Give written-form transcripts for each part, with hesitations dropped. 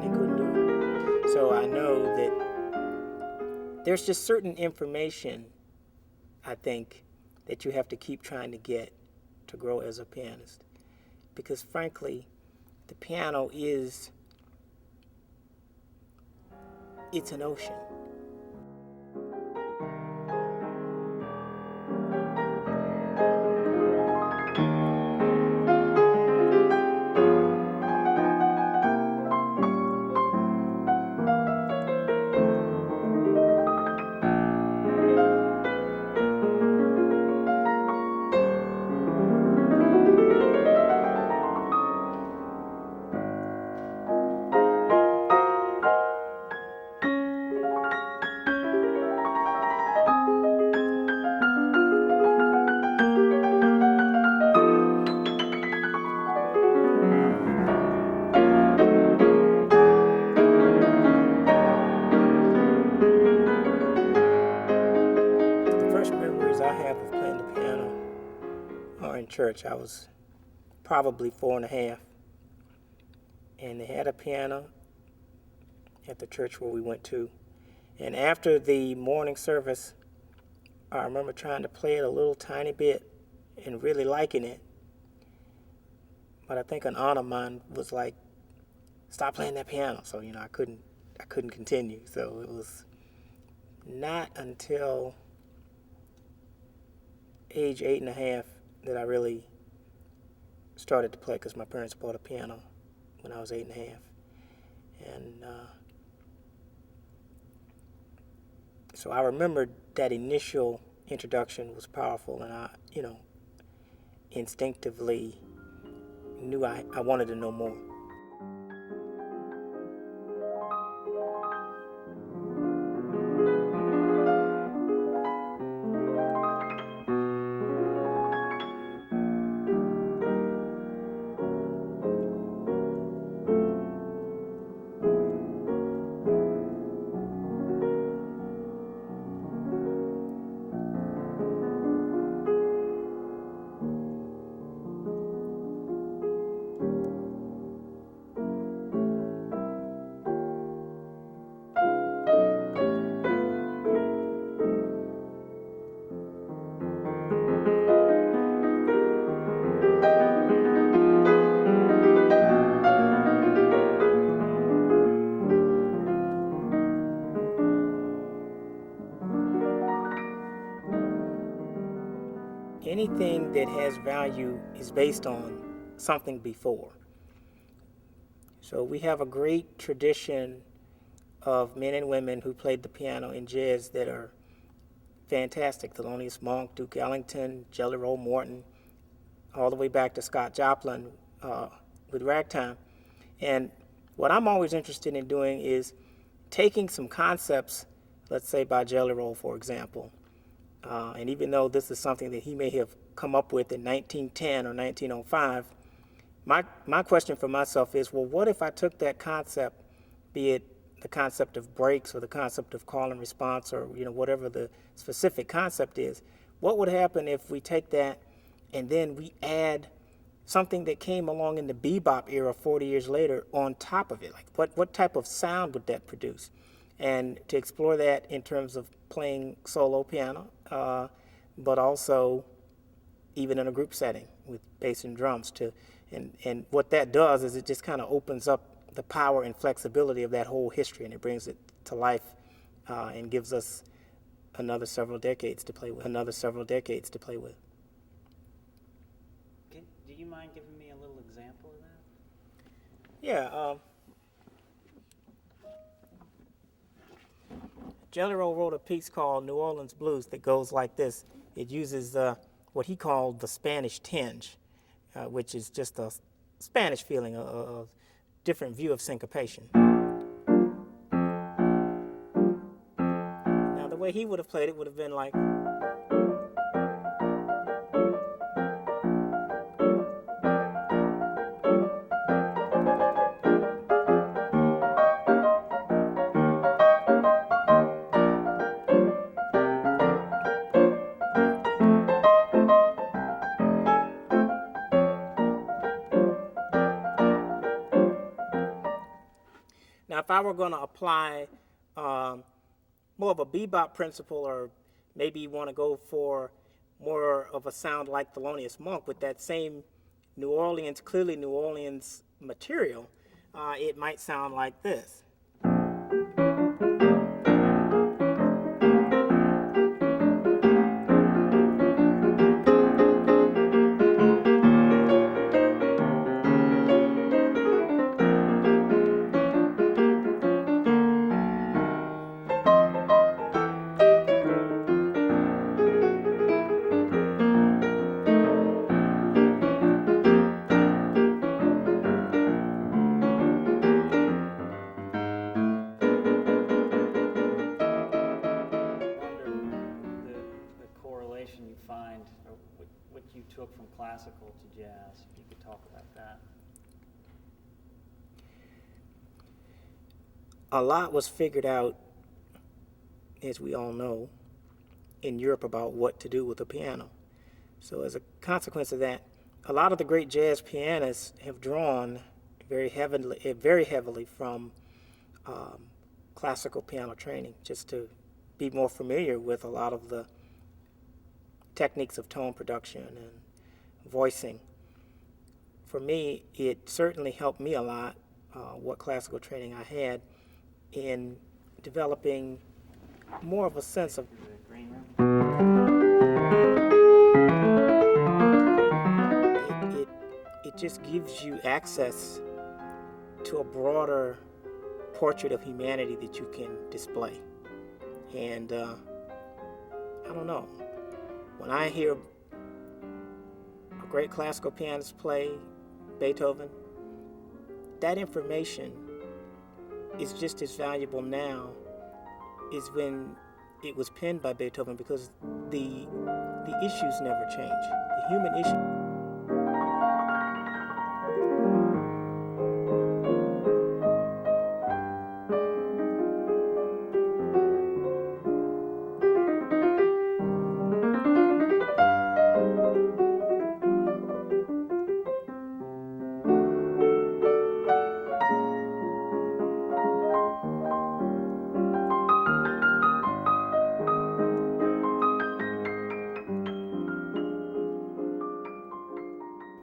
they couldn't do it. So I know that there's just certain information, I think, that you have to keep trying to get to grow as a pianist. Because frankly, the piano it's an ocean. The first memories I have of playing the piano are in church. I was probably 4.5, and they had a piano at the church where we went to. And after the morning service, I remember trying to play it a little tiny bit and really liking it. But I think an aunt of mine was like, "Stop playing that piano." So I couldn't continue. So it was not until age 8.5 that I really started to play, because my parents bought a piano when I was 8.5, and so I remember that initial introduction was powerful, and I instinctively knew I wanted to know more. Anything that has value is based on something before. So we have a great tradition of men and women who played the piano in jazz that are fantastic. Thelonious Monk, Duke Ellington, Jelly Roll Morton, all the way back to Scott Joplin with ragtime. And what I'm always interested in doing is taking some concepts, let's say by Jelly Roll, for example, and even though this is something that he may have come up with in 1910 or 1905, my question for myself is, well, what if I took that concept, be it the concept of breaks or the concept of call and response, or whatever the specific concept is, what would happen if we take that and then we add something that came along in the bebop era 40 years later on top of it? Like what type of sound would that produce? And to explore that in terms of playing solo piano, but also even in a group setting with bass and drums. And what that does is it just kind of opens up the power and flexibility of that whole history, and it brings it to life and gives us another several decades to play with. Do you mind giving me a little example of that? Yeah. Jelly Roll wrote a piece called New Orleans Blues that goes like this. It uses what he called the Spanish tinge, which is just a Spanish feeling, a different view of syncopation. Now, the way he would have played it would have been like. Now, if I were going to apply more of a bebop principle, or maybe you want to go for more of a sound like Thelonious Monk with that same New Orleans, clearly New Orleans material, it might sound like this. You find, or what you took from classical to jazz. If you could talk about that. A lot was figured out, as we all know, in Europe about what to do with the piano. So as a consequence of that, a lot of the great jazz pianists have drawn very heavily from classical piano training, just to be more familiar with a lot of the techniques of tone production and voicing. For me, it certainly helped me a lot, what classical training I had, in developing more of a sense of it just gives you access to a broader portrait of humanity that you can display. And I don't know, when I hear a great classical pianist play Beethoven, that information is just as valuable now as when it was penned by Beethoven, because the issues never change. The human issue.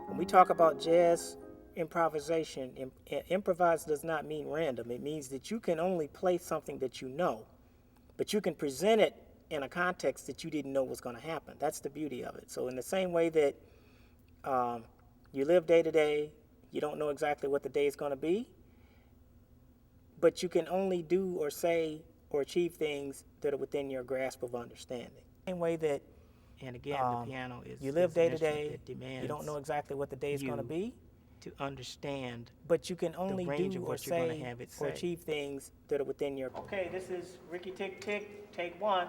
When we talk about jazz improvisation, improvise does not mean random. It means that you can only play something that you know, but you can present it in a context that you didn't know was going to happen. That's the beauty of it. So in the same way that you live day to day, you don't know exactly what the day is going to be, but you can only do or say or achieve things that are within your grasp of understanding. Same way that, and again, the piano is, you live day to day, you don't know exactly what the day is going to be, to understand, but you can only do or say or achieve things that are within your. Okay, this is Ricky Tick Tick, take one.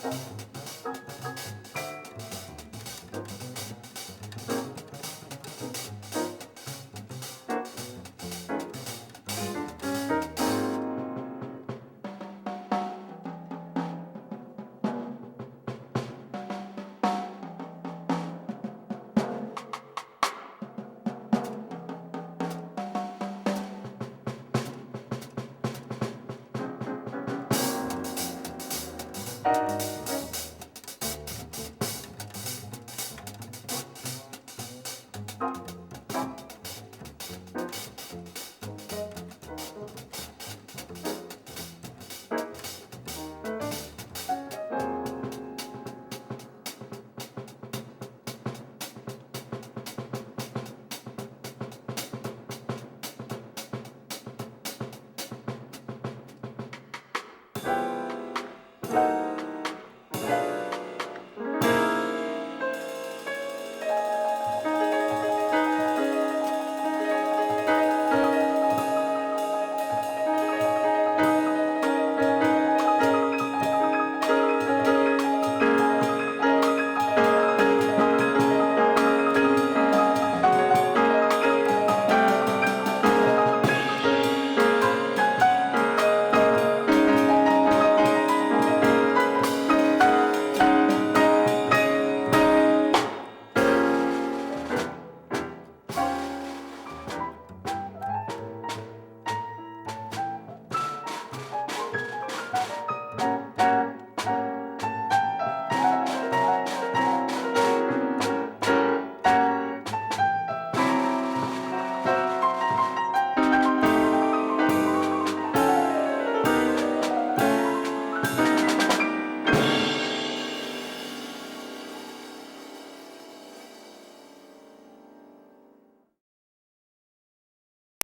Thank you.